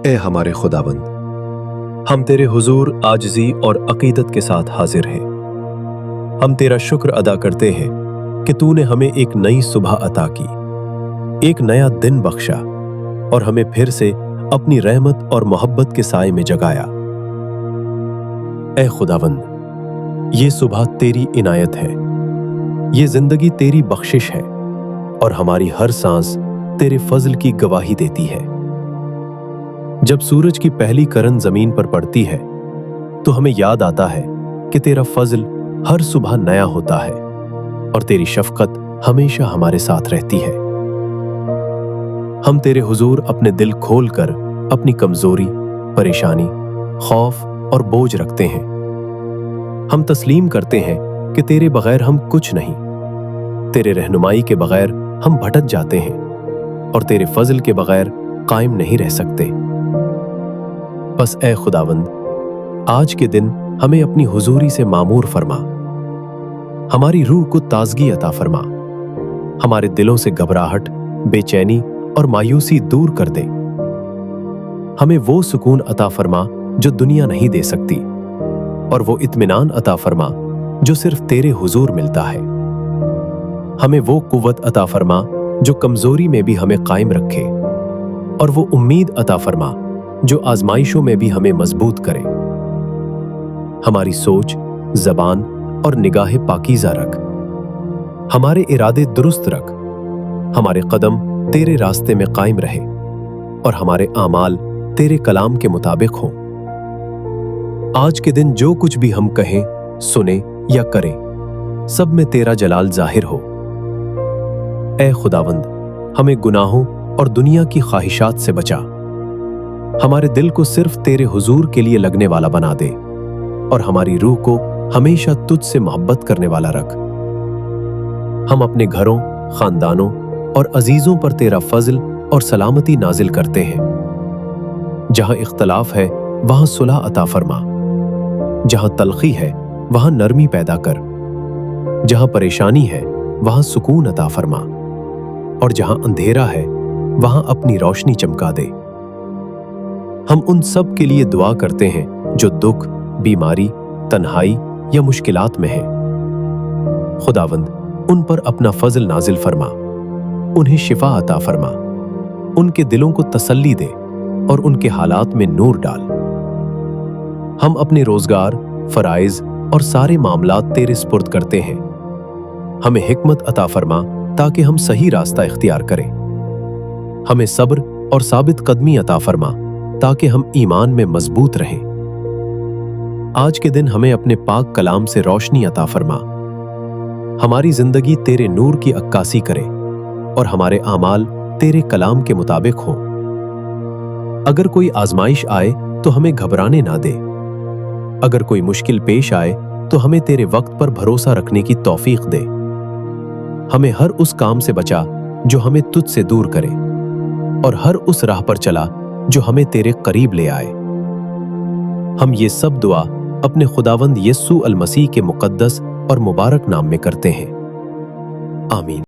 اے ہمارے خداوند، ہم تیرے حضور عاجزی اور عقیدت کے ساتھ حاضر ہیں۔ ہم تیرا شکر ادا کرتے ہیں کہ تو نے ہمیں ایک نئی صبح عطا کی، ایک نیا دن بخشا اور ہمیں پھر سے اپنی رحمت اور محبت کے سائے میں جگایا۔ اے خداوند، یہ صبح تیری عنایت ہے، یہ زندگی تیری بخشش ہے اور ہماری ہر سانس تیرے فضل کی گواہی دیتی ہے۔ جب سورج کی پہلی کرن زمین پر پڑتی ہے تو ہمیں یاد آتا ہے کہ تیرا فضل ہر صبح نیا ہوتا ہے اور تیری شفقت ہمیشہ ہمارے ساتھ رہتی ہے۔ ہم تیرے حضور اپنے دل کھول کر اپنی کمزوری، پریشانی، خوف اور بوجھ رکھتے ہیں۔ ہم تسلیم کرتے ہیں کہ تیرے بغیر ہم کچھ نہیں، تیرے رہنمائی کے بغیر ہم بھٹک جاتے ہیں اور تیرے فضل کے بغیر قائم نہیں رہ سکتے۔ بس اے خداوند، آج کے دن ہمیں اپنی حضوری سے معمور فرما، ہماری روح کو تازگی عطا فرما، ہمارے دلوں سے گھبراہٹ، بے چینی اور مایوسی دور کر دے۔ ہمیں وہ سکون عطا فرما جو دنیا نہیں دے سکتی، اور وہ اطمینان عطا فرما جو صرف تیرے حضور ملتا ہے۔ ہمیں وہ قوت عطا فرما جو کمزوری میں بھی ہمیں قائم رکھے، اور وہ امید عطا فرما جو آزمائشوں میں بھی ہمیں مضبوط کرے۔ ہماری سوچ، زبان اور نگاہ پاکیزہ رکھ، ہمارے ارادے درست رکھ، ہمارے قدم تیرے راستے میں قائم رہے اور ہمارے اعمال تیرے کلام کے مطابق ہوں۔ آج کے دن جو کچھ بھی ہم کہیں، سنیں یا کریں، سب میں تیرا جلال ظاہر ہو۔ اے خداوند، ہمیں گناہوں اور دنیا کی خواہشات سے بچا، ہمارے دل کو صرف تیرے حضور کے لیے لگنے والا بنا دے اور ہماری روح کو ہمیشہ تجھ سے محبت کرنے والا رکھ۔ ہم اپنے گھروں، خاندانوں اور عزیزوں پر تیرا فضل اور سلامتی نازل کرتے ہیں۔ جہاں اختلاف ہے وہاں صلح عطا فرما، جہاں تلخی ہے وہاں نرمی پیدا کر، جہاں پریشانی ہے وہاں سکون عطا فرما، اور جہاں اندھیرا ہے وہاں اپنی روشنی چمکا دے۔ ہم ان سب کے لیے دعا کرتے ہیں جو دکھ، بیماری، تنہائی یا مشکلات میں ہیں۔ خداوند، ان پر اپنا فضل نازل فرما، انہیں شفا عطا فرما، ان کے دلوں کو تسلی دے اور ان کے حالات میں نور ڈال۔ ہم اپنے روزگار، فرائض اور سارے معاملات تیرے سپرد کرتے ہیں۔ ہمیں حکمت عطا فرما تاکہ ہم صحیح راستہ اختیار کریں۔ ہمیں صبر اور ثابت قدمی عطا فرما تاکہ ہم ایمان میں مضبوط رہیں۔ آج کے دن ہمیں اپنے پاک کلام سے روشنی عطا فرما، ہماری زندگی تیرے نور کی عکاسی کرے اور ہمارے اعمال تیرے کلام کے مطابق ہوں۔ اگر کوئی آزمائش آئے تو ہمیں گھبرانے نہ دے، اگر کوئی مشکل پیش آئے تو ہمیں تیرے وقت پر بھروسہ رکھنے کی توفیق دے۔ ہمیں ہر اس کام سے بچا جو ہمیں تجھ سے دور کرے، اور ہر اس راہ پر چلا جو ہمیں تیرے قریب لے آئے۔ ہم یہ سب دعا اپنے خداوند یسوع المسیح کے مقدس اور مبارک نام میں کرتے ہیں، آمین۔